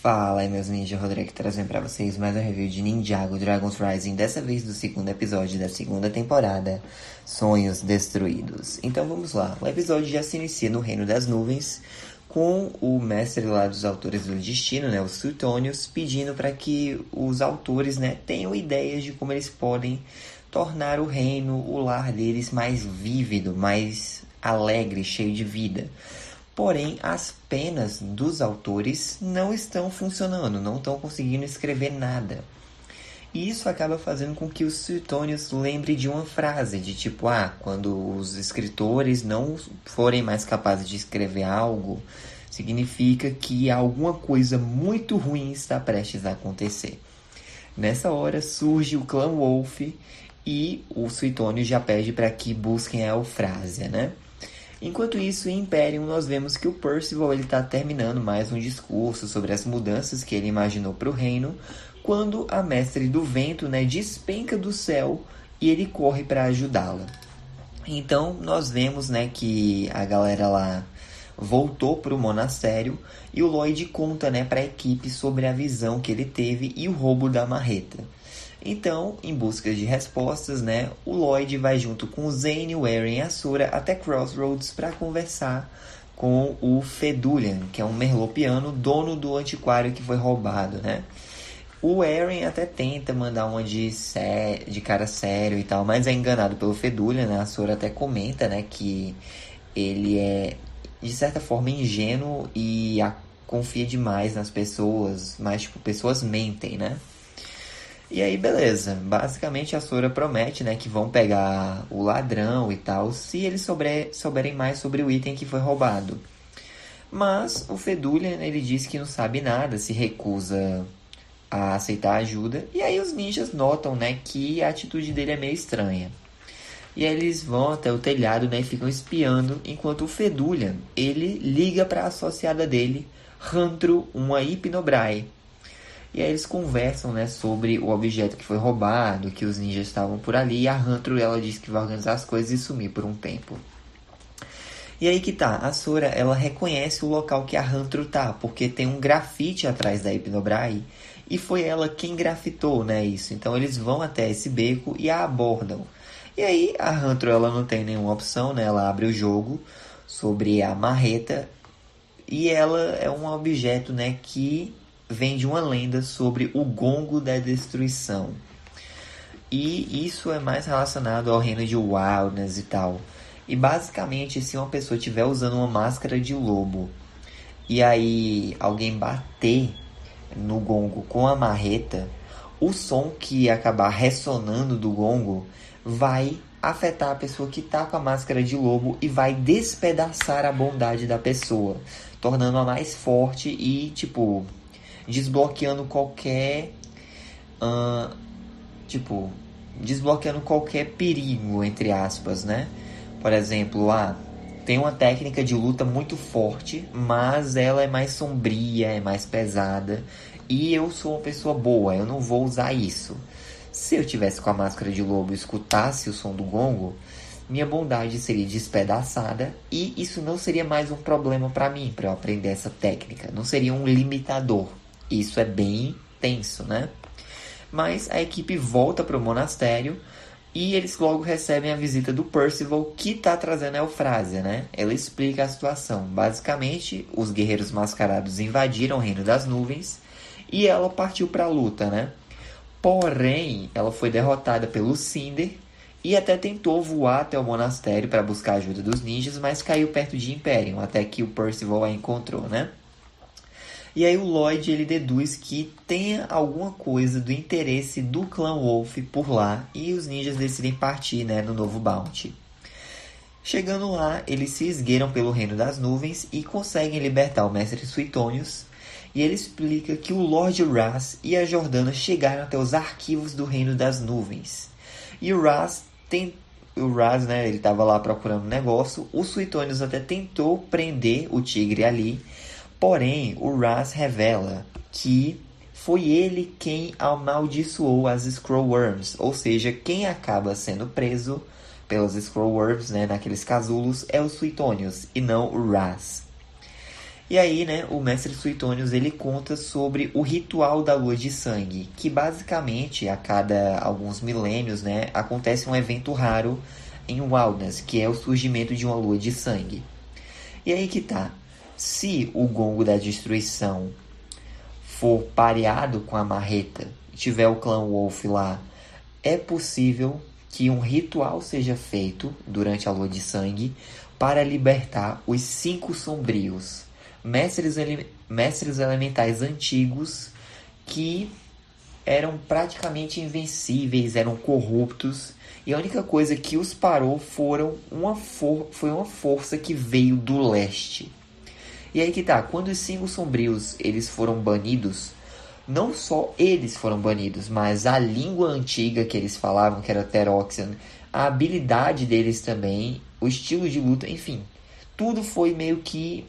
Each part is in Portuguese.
Fala aí, meus ninjas, Rodrigo trazendo pra vocês mais um review de Ninjago Dragon's Rising, dessa vez do segundo episódio da segunda temporada, Sonhos Destruídos. Então vamos lá, o episódio já se inicia no Reino das Nuvens, com o mestre lá dos Autores do Destino, né, os Suetônios, pedindo para que os autores, né, tenham ideias de como eles podem tornar o reino, o lar deles mais vívido, mais alegre, cheio de vida. Porém, as penas dos autores não estão funcionando, não estão conseguindo escrever nada. E isso acaba fazendo com que os Suetônios lembrem de uma frase, de tipo, quando os escritores não forem mais capazes de escrever algo, significa que alguma coisa muito ruim está prestes a acontecer. Nessa hora surge o clã Wolf e o Suetônio já pede para que busquem a Eufrásia, né? Enquanto isso, em Imperium, nós vemos que o Percival está terminando mais um discurso sobre as mudanças que ele imaginou para o reino, quando a Mestre do Vento, né, despenca do céu e ele corre para ajudá-la. Então, nós vemos, né, que a galera lá voltou para o monastério e o Lloyd conta, né, para a equipe sobre a visão que ele teve e o roubo da marreta. Então, em busca de respostas, né, o Lloyd vai junto com o Zane, o Eren e a Sora até Crossroads para conversar com o Fedulian, que é um merlopiano, dono do antiquário que foi roubado, né? O Eren até tenta mandar uma de cara sério e tal, mas é enganado pelo Fedulian, né? A Sora até comenta, né, que ele é, de certa forma, ingênuo e confia demais nas pessoas, mas, tipo, pessoas mentem, né? E aí, beleza. Basicamente, a Sora promete, né, que vão pegar o ladrão e tal, se eles souberem mais sobre o item que foi roubado. Mas o Fedulian, ele diz que não sabe nada, se recusa a aceitar ajuda. E aí os ninjas notam, né, que a atitude dele é meio estranha. E aí eles vão até o telhado, né, e ficam espiando, enquanto o Fedulian, ele liga para a associada dele, Hantru, uma Hypnobrai. E aí eles conversam, né, sobre o objeto que foi roubado, que os ninjas estavam por ali. E a Hantru, ela diz que vai organizar as coisas e sumir por um tempo. E aí que tá, a Sora, ela reconhece o local que a Hantru tá, porque tem um grafite atrás da Hypnobrai. E foi ela quem grafitou, né, isso. Então eles vão até esse beco e a abordam. E aí a Hantru, ela não tem nenhuma opção, né, ela abre o jogo sobre a marreta. E ela é um objeto, né, que vem de uma lenda sobre o Gongo da Destruição. E isso é mais relacionado ao reino de Wildness e tal. E basicamente, se uma pessoa estiver usando uma máscara de lobo e aí alguém bater no gongo com a marreta, o som que acabar ressonando do gongo vai afetar a pessoa que está com a máscara de lobo e vai despedaçar a bondade da pessoa, tornando-a mais forte e, tipo, desbloqueando qualquer desbloqueando qualquer perigo, entre aspas, né? Por exemplo, tem uma técnica de luta muito forte, mas ela é mais sombria, é mais pesada, e eu sou uma pessoa boa, eu não vou usar isso. Se eu tivesse com a máscara de lobo e escutasse o som do gongo, minha bondade seria despedaçada e isso não seria mais um problema para mim, para eu aprender essa técnica. Não seria um limitador. Isso é bem tenso, né? Mas a equipe volta para o monastério e eles logo recebem a visita do Percival, que está trazendo a Eufrásia, né? Ela explica a situação. Basicamente, os guerreiros mascarados invadiram o Reino das Nuvens e ela partiu para a luta, né? Porém, ela foi derrotada pelo Cinder e até tentou voar até o monastério para buscar a ajuda dos ninjas, mas caiu perto de Imperium, até que o Percival a encontrou, né? E aí o Lloyd, ele deduz que tenha alguma coisa do interesse do clã Wolf por lá e os ninjas decidem partir, né, no novo Bounty. Chegando lá, eles se esgueiram pelo Reino das Nuvens e conseguem libertar o Mestre Suetônios. E ele explica que o Lord Ras e a Jordana chegaram até os arquivos do Reino das Nuvens. E o Ras, né, ele estava lá procurando um negócio. O Suetônios até tentou prender o tigre ali. Porém, o Ras revela que foi ele quem amaldiçoou as Scrollworms. Ou seja, quem acaba sendo preso pelas Scrollworms, né, naqueles casulos, é o Suetônios e não o Ras. E aí, né, o mestre Suetônio, ele conta sobre o ritual da lua de sangue, que basicamente a cada alguns milênios, né, acontece um evento raro em Wilderness, que é o surgimento de uma lua de sangue. E aí que tá, se o gongo da destruição for pareado com a marreta, tiver o clã Wolf lá, é possível que um ritual seja feito durante a lua de sangue para libertar os 5 sombrios, mestres elementais antigos que eram praticamente invencíveis, eram corruptos, e a única coisa que os parou foi uma força que veio do leste. E aí que tá, quando os 5 sombrios eles foram banidos, não só eles foram banidos, mas a língua antiga que eles falavam, que era Teroxian, a habilidade deles também, o estilo de luta, enfim, tudo foi meio que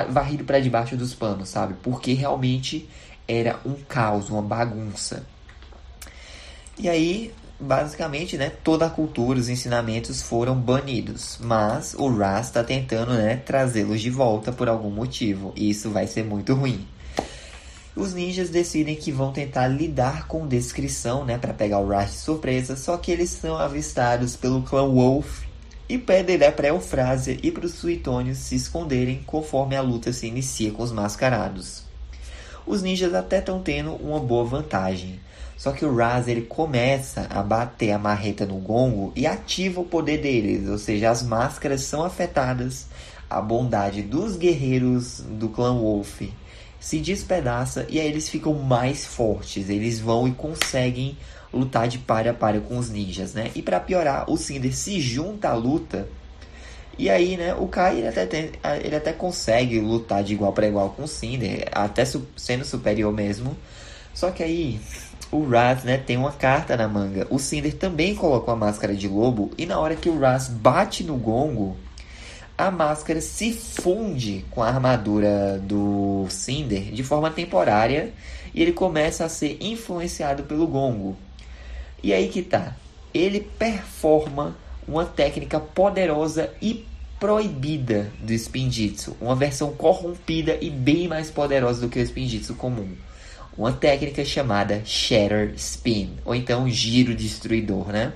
varrido para debaixo dos panos, sabe? Porque realmente era um caos, uma bagunça. E aí, basicamente, né, toda a cultura, os ensinamentos foram banidos. Mas o Raz está tentando, né, trazê-los de volta por algum motivo. E isso vai ser muito ruim. Os ninjas decidem que vão tentar lidar com descrição, né, para pegar o Raz de surpresa. Só que eles são avistados pelo clã Wolf e pedem, né, para Eufrásia e para os Suetônios se esconderem conforme a luta se inicia com os mascarados. Os ninjas até estão tendo uma boa vantagem. Só que o Raz ele começa a bater a marreta no gongo e ativa o poder deles. Ou seja, as máscaras são afetadas. A bondade dos guerreiros do clã Wolf se despedaça e aí eles ficam mais fortes. Eles vão e conseguem lutar de páreo a páreo com os ninjas, né? E para piorar, o Cinder se junta à luta. E aí, né, o Kai ele até consegue lutar de igual para igual com o Cinder, até sendo superior mesmo. Só que aí o Raz, né, tem uma carta na manga. O Cinder também colocou a máscara de lobo e na hora que o Raz bate no gongo, a máscara se funde com a armadura do Cinder de forma temporária e ele começa a ser influenciado pelo gongo. E aí que tá, ele performa uma técnica poderosa e proibida do Spinjitzu, uma versão corrompida e bem mais poderosa do que o Spinjitzu comum. Uma técnica chamada Shatter Spin, ou então Giro Destruidor, né?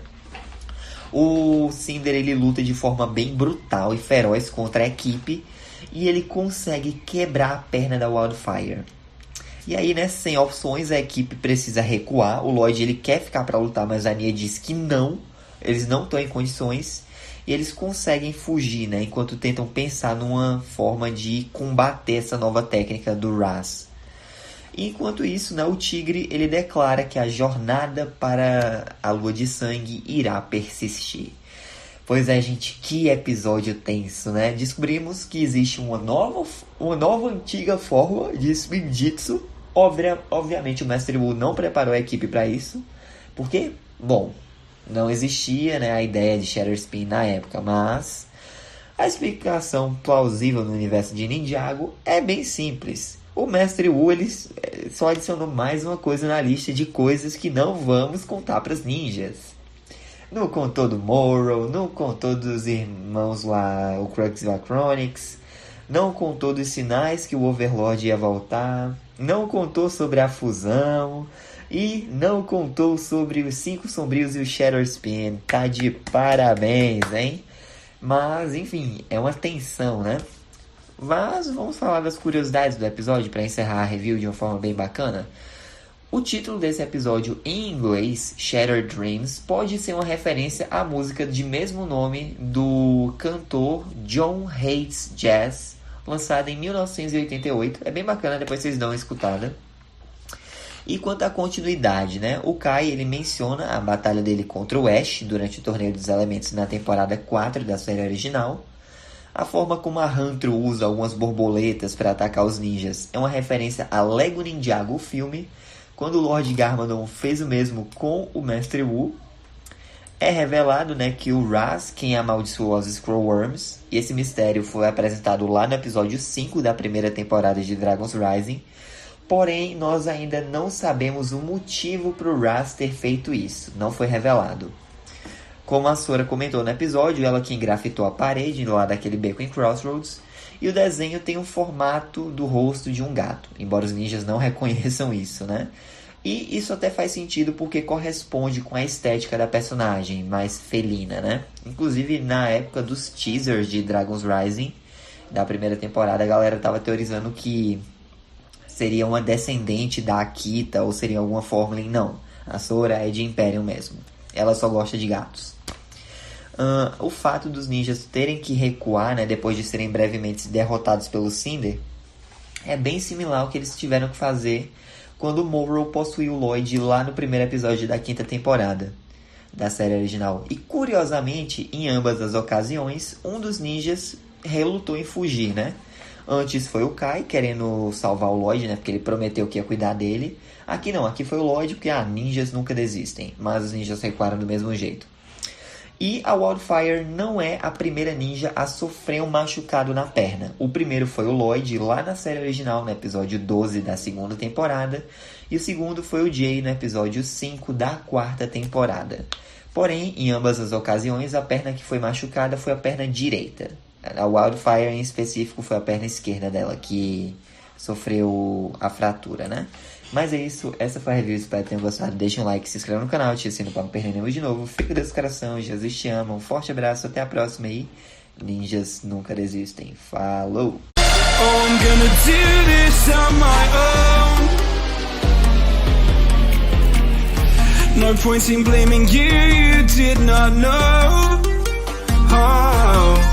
O Cinder ele luta de forma bem brutal e feroz contra a equipe e ele consegue quebrar a perna da Wildfire. E aí, né, sem opções, a equipe precisa recuar. O Lloyd ele quer ficar para lutar, mas a Nia diz que não, eles não estão em condições. E eles conseguem fugir, né, enquanto tentam pensar numa forma de combater essa nova técnica do Raz. Enquanto isso, né, o Tigre ele declara que a jornada para a Lua de Sangue irá persistir. Pois é, gente, que episódio tenso, né? Descobrimos que existe uma nova antiga fórmula de Spinjitzu. Obviamente o Mestre Wu não preparou a equipe para isso. Porque, bom, não existia, né, a ideia de Shatter Spin na época, mas a explicação plausível no universo de Ninjago é bem simples. O Mestre Wu ele só adicionou mais uma coisa na lista de coisas que não vamos contar para os ninjas. Não contou do Morrow, não contou dos irmãos lá, o Crux Chronix, não contou dos sinais que o Overlord ia voltar, não contou sobre a fusão e não contou sobre os 5 sombrios e o Shatter Spin. Tá de parabéns, hein? Mas, enfim, é uma tensão, né? Mas vamos falar das curiosidades do episódio para encerrar a review de uma forma bem bacana. O título desse episódio em inglês, Shattered Dreams, pode ser uma referência à música de mesmo nome do cantor John Hates Jazz, lançada em 1988. É bem bacana, depois vocês dão uma escutada. E quanto à continuidade, né? O Kai ele menciona a batalha dele contra o Ash durante o Torneio dos Elementos na temporada 4 da série original. A forma como a Hantro usa algumas borboletas para atacar os ninjas é uma referência a Lego Ninjago, o filme, quando o Lord Garmadon fez o mesmo com o Mestre Wu. É revelado, né, que o Raz quem amaldiçoou os Scrollworms, e esse mistério foi apresentado lá no episódio 5 da primeira temporada de Dragon's Rising. Porém, nós ainda não sabemos o motivo para o Raz ter feito isso, não foi revelado. Como a Sora comentou no episódio, ela que engrafitou a parede lá daquele beco em Crossroads, E o desenho tem um formato do rosto de um gato, embora os ninjas não reconheçam isso, né? E isso até faz sentido porque corresponde com a estética da personagem, mais felina, né? Inclusive, na época dos teasers de Dragon's Rising, da primeira temporada, a galera tava teorizando que seria uma descendente da Akita ou seria alguma fórmula. E não, a Sora é de Imperium mesmo. Ela só gosta de gatos. O fato dos ninjas terem que recuar, né, depois de serem brevemente derrotados pelo Cinder, é bem similar ao que eles tiveram que fazer quando Morrow possuiu Lloyd lá no primeiro episódio da 5ª temporada da série original. E curiosamente, em ambas as ocasiões, um dos ninjas relutou em fugir, né? Antes foi o Kai querendo salvar o Lloyd, né? Porque ele prometeu que ia cuidar dele. Aqui não, aqui foi o Lloyd, porque ninjas nunca desistem. Mas os ninjas recuaram do mesmo jeito. E a Wildfire não é a primeira ninja a sofrer um machucado na perna. O primeiro foi o Lloyd, lá na série original, no episódio 12 da 2ª temporada. E o segundo foi o Jay, no episódio 5 da 4ª temporada. Porém, em ambas as ocasiões, a perna que foi machucada foi a perna direita. A Wildfire, em específico, foi a perna esquerda dela que sofreu a fratura, né? Mas é isso, essa foi a review, espero que tenham gostado. Deixa um like, se inscreva no canal, te assina para não perder nenhum de novo. Fica Deus no coração, Jesus te ama, um forte abraço, até a próxima aí. Ninjas nunca desistem, falou! I'm gonna do this on my own. No point in blaming you, you did not know. Oh.